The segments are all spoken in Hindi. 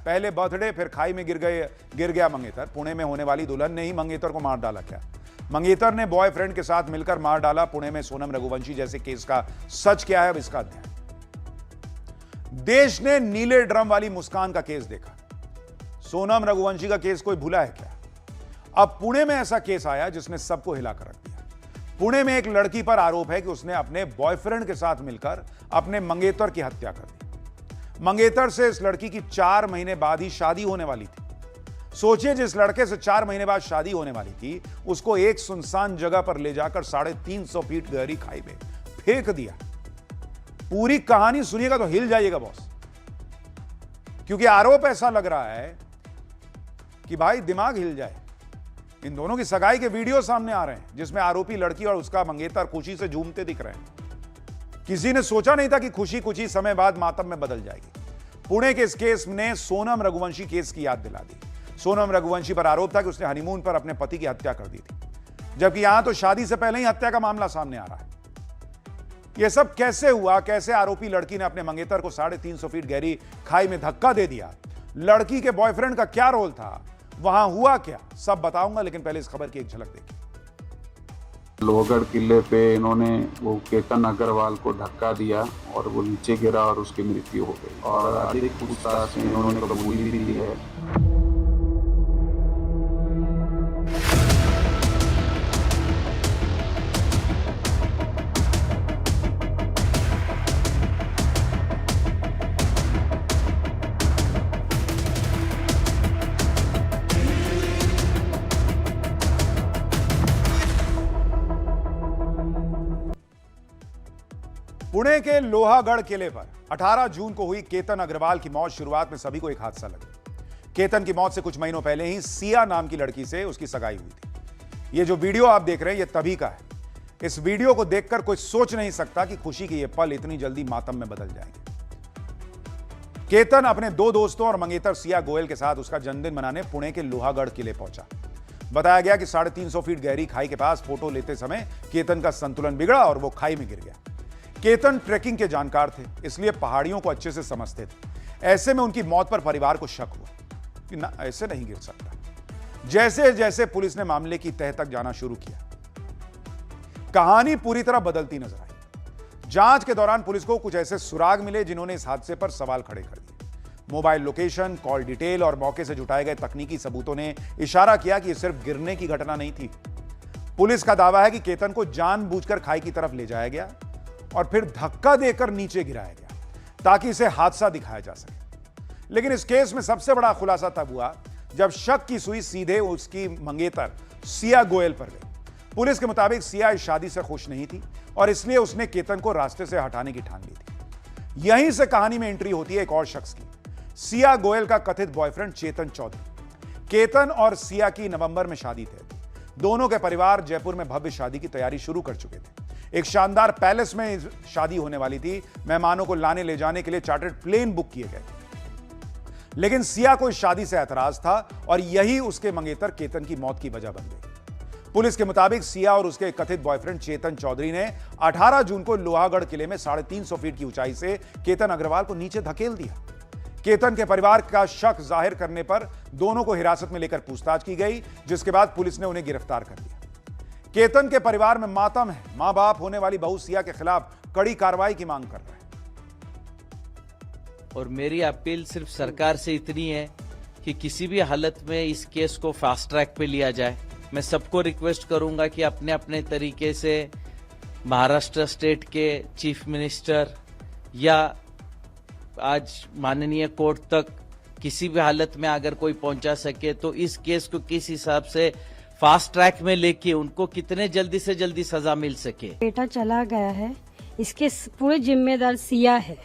पहले बर्थडे, फिर खाई में गिर गया मंगेतर। पुणे में होने वाली दुल्हन ने ही मंगेतर को मार डाला क्या? मंगेतर ने बॉयफ्रेंड के साथ मिलकर मार डाला। पुणे में सोनम रघुवंशी जैसे केस का सच क्या है, अब इसका अध्ययन। देश ने नीले ड्रम वाली मुस्कान का केस देखा। सोनम रघुवंशी का केस कोई भूला है क्या? अब पुणे में ऐसा केस आया जिसने सबको हिलाकर रख दिया। पुणे में एक लड़की पर आरोप है कि उसने अपने बॉयफ्रेंड के साथ मिलकर अपने मंगेतर की हत्या कर दी। मंगेतर से इस लड़की की 4 महीने बाद ही शादी होने वाली थी। सोचिए, जिस लड़के से 4 महीने बाद शादी होने वाली थी, उसको एक सुनसान जगह पर ले जाकर 350 फीट गहरी खाई में फेंक दिया। पूरी कहानी सुनिएगा तो हिल जाइएगा बॉस, क्योंकि आरोप ऐसा लग रहा है कि भाई दिमाग हिल जाए। इन दोनों की सगाई के वीडियो सामने आ रहे हैं जिसमें आरोपी लड़की और उसका मंगेतर खुशी से झूमते दिख रहे हैं। किसी ने सोचा नहीं था कि खुशी कुछ ही समय बाद मातम में बदल जाएगी। पुणे के इस केस ने सोनम रघुवंशी केस की याद दिला दी। सोनम रघुवंशी पर आरोप था कि उसने हनीमून पर अपने पति की हत्या कर दी थी, जबकि यहां तो शादी से पहले ही हत्या का मामला सामने आ रहा है। यह सब कैसे हुआ? कैसे आरोपी लड़की ने अपने मंगेतर को 350 फीट गहरी खाई में धक्का दे दिया? लड़की के बॉयफ्रेंड का क्या रोल था? वहां हुआ क्या? सब बताऊंगा, लेकिन पहले इस खबर की एक झलक देखिए। लोहगढ़ किले पे इन्होंने वो केतन अग्रवाल को धक्का दिया और वो नीचे गिरा और उसकी मृत्यु हो गई। और अधिक पूछताछ में इन्होंने कबूली भी दी है। पुणे के लोहागढ़ किले पर 18 जून को हुई केतन अग्रवाल की मौत शुरुआत में सभी को एक हादसा लगा। केतन की मौत से कुछ महीनों पहले ही सिया नाम की लड़की से उसकी सगाई हुई थी। ये जो वीडियो आप देख रहे हैं, ये तभी का है। इस वीडियो को देखकर कोई सोच नहीं सकता कि खुशी के ये पल इतनी जल्दी मातम में बदल जाएंगे। केतन अपने 2 दोस्तों और मंगेतर सिया गोयल के साथ उसका जन्मदिन मनाने पुणे के लोहागढ़ किले पहुंचा। बताया गया कि 350 फीट गहरी खाई के पास फोटो लेते समय केतन का संतुलन बिगड़ा और वो खाई में गिर गया। केतन ट्रैकिंग के जानकार थे, इसलिए पहाड़ियों को अच्छे से समझते थे। ऐसे में उनकी मौत पर परिवार को शक हुआ कि ना, ऐसे नहीं गिर सकता। जैसे जैसे पुलिस ने मामले की तह तक जाना शुरू किया, कहानी पूरी तरह बदलती नजर आई। जांच के दौरान पुलिस को कुछ ऐसे सुराग मिले जिन्होंने इस हादसे पर सवाल खड़े कर दिए। मोबाइल लोकेशन, कॉल डिटेल और मौके से जुटाए गए तकनीकी सबूतों ने इशारा किया कि यह सिर्फ गिरने की घटना नहीं थी। पुलिस का दावा है कि केतन को जानबूझकर खाई की तरफ ले जाया गया और फिर धक्का देकर नीचे गिराया गया ताकि इसे हादसा दिखाया जा सके। लेकिन इस केस में सबसे बड़ा खुलासा तब हुआ जब शक की सुई सीधे उसकी मंगेतर सिया गोयल पर गई। पुलिस के मुताबिक सिया इस शादी से खुश नहीं थी और इसलिए उसने केतन को रास्ते से हटाने की ठान ली थी। यहीं से कहानी में एंट्री होती है एक और शख्स की, सिया गोयल का कथित बॉयफ्रेंड चेतन चौधरी। केतन और सिया की नवंबर में शादी थी। दोनों के परिवार जयपुर में भव्य शादी की तैयारी शुरू कर चुके थे। एक शानदार पैलेस में शादी होने वाली थी। मेहमानों को लाने ले जाने के लिए चार्टर्ड प्लेन बुक किए गए। लेकिन सिया को इस शादी से ऐतराज था और यही उसके मंगेतर केतन की मौत की वजह बन गई। पुलिस के मुताबिक सिया और उसके कथित बॉयफ्रेंड चेतन चौधरी ने 18 जून को लोहागढ़ किले में 350 फीट की ऊंचाई से केतन अग्रवाल को नीचे धकेल दिया। केतन के परिवार का शक जाहिर करने पर दोनों को हिरासत में लेकर पूछताछ की गई, जिसके बाद पुलिस ने उन्हें गिरफ्तार कर लिया। केतन के परिवार में मातम है। मां बाप होने वाली बहू सिया के खिलाफ कड़ी कार्रवाई की मांग कर रहे हैं। और मेरी अपील सिर्फ सरकार से इतनी है कि किसी भी हालत में इस केस को फास्ट ट्रैक पे लिया जाए। मैं सबको रिक्वेस्ट करूंगा कि अपने अपने तरीके से महाराष्ट्र स्टेट के चीफ मिनिस्टर या आज माननीय कोर्ट तक किसी भी हालत में अगर कोई पहुंचा सके तो इस केस को किस हिसाब से फास्ट ट्रैक में लेके उनको कितने जल्दी से जल्दी सजा मिल सके। बेटा चला गया है, इसके पूरे जिम्मेदार सिया है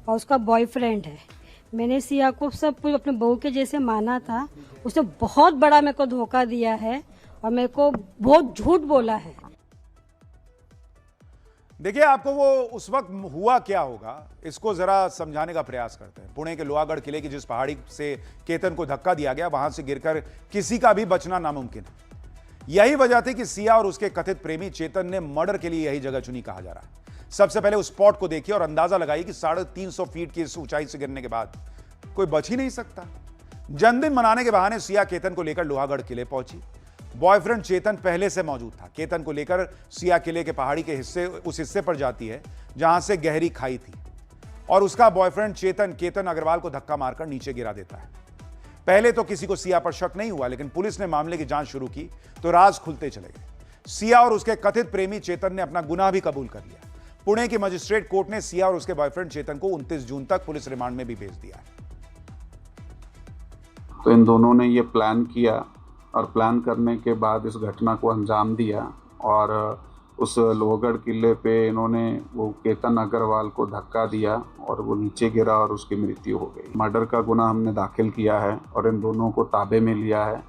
और उसका बॉयफ्रेंड है। मैंने सिया को सब कुछ अपने बहू के जैसे माना था। उसने बहुत बड़ा मेरे को धोखा दिया है और मेरे को बहुत झूठ बोला है। देखिए, आपको वो उस वक्त हुआ क्या होगा, इसको जरा समझाने का प्रयास करते हैं। पुणे के लोहागढ़ किले की जिस पहाड़ी से केतन को धक्का दिया गया, वहां से गिरकर किसी का भी बचना नामुमकिन है। यही वजह थी कि सिया और उसके कथित प्रेमी चेतन ने मर्डर के लिए यही जगह चुनी, कहा जा रहा है। सबसे पहले उस स्पॉट को देखिए और अंदाजा लगाइए कि 350 फीट की इस ऊंचाई से गिरने के बाद कोई बच ही नहीं सकता। जन्मदिन मनाने के बहाने सिया केतन को लेकर लोहागढ़ किले पहुंची। बॉयफ्रेंड चेतन पहले से मौजूद था। केतन को लेकर सिया किले के पहाड़ी के उस हिस्से पर जाती है जहां से गहरी खाई थी और उसका बॉयफ्रेंड चेतन केतन अग्रवाल को धक्का मारकर नीचे गिरा देता है। पहले तो किसी को सिया पर शक नहीं हुआ, लेकिन पुलिस ने मामले की जांच शुरू की तो राज खुलते चले गए। सिया और उसके कथित प्रेमी चेतन ने अपना गुनाह भी कबूल कर लिया। पुणे की मजिस्ट्रेट कोर्ट ने सिया और उसके बॉयफ्रेंड चेतन को 29 जून तक पुलिस रिमांड में भी भेज दिया है। तो इन दोनों ने ये प्लान किया और प्लान करने के बाद इस घटना को अंजाम दिया और उस लोहगढ़ किले पे इन्होंने वो केतन अग्रवाल को धक्का दिया और वो नीचे गिरा और उसकी मृत्यु हो गई। मर्डर का गुनाह हमने दाखिल किया है और इन दोनों को ताबे में लिया है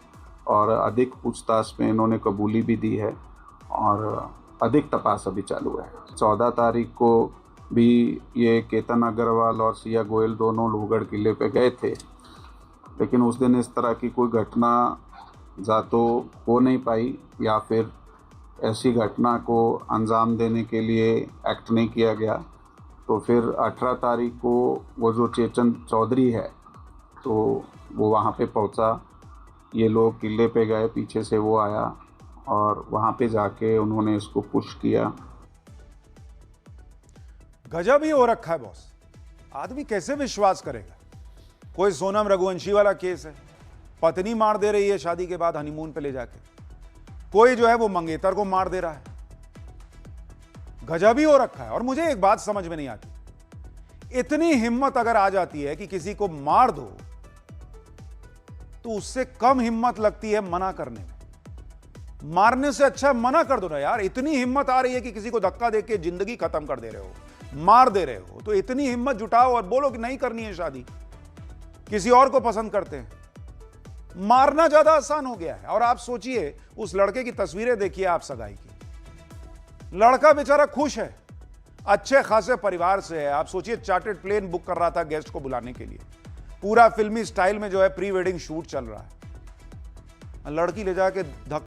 और अधिक पूछताछ में इन्होंने कबूली भी दी है और अधिक तपास अभी चालू है। 14 तारीख को भी ये केतन अग्रवाल और सिया गोयल दोनों लोहगढ़ किले पे गए थे, लेकिन उस दिन इस तरह की कोई घटना या तो हो नहीं पाई या फिर ऐसी घटना को अंजाम देने के लिए एक्ट नहीं किया गया। तो फिर 18 तारीख को वो जो चेतन चौधरी है तो वो वहाँ पे पहुँचा। ये लोग किले पे गए, पीछे से वो आया और वहाँ पे जाके उन्होंने इसको पुश किया। गजब ही हो रखा है बॉस, आदमी कैसे विश्वास करेगा। कोई सोनम रघुवंशी वाला केस है, पत्नी मार दे रही है शादी के बाद हनीमून पे ले जाके। कोई जो है वो मंगेतर को मार दे रहा है। गजब ही हो रखा है। और मुझे एक बात समझ में नहीं आती, इतनी हिम्मत अगर आ जाती है कि किसी को मार दो तो उससे कम हिम्मत लगती है मना करने में। मारने से अच्छा मना कर दो ना यार। इतनी हिम्मत आ रही है कि किसी को धक्का देके जिंदगी खत्म कर दे रहे हो, मार दे रहे हो, तो इतनी हिम्मत जुटाओ और बोलो कि नहीं करनी है शादी, किसी और को पसंद करते हैं। मारना ज्यादा आसान हो गया है। और आप सोचिए, उस लड़के की तस्वीरें देखिए आप सगाई की। लड़का बेचारा खुश है, अच्छे खासे परिवार से है। आप सोचिए, चार्टर्ड प्लेन बुक कर रहा था गेस्ट को बुलाने के लिए, पूरा फिल्मी स्टाइल में जो है प्री वेडिंग शूट चल रहा है। लड़की ले जाके धक्का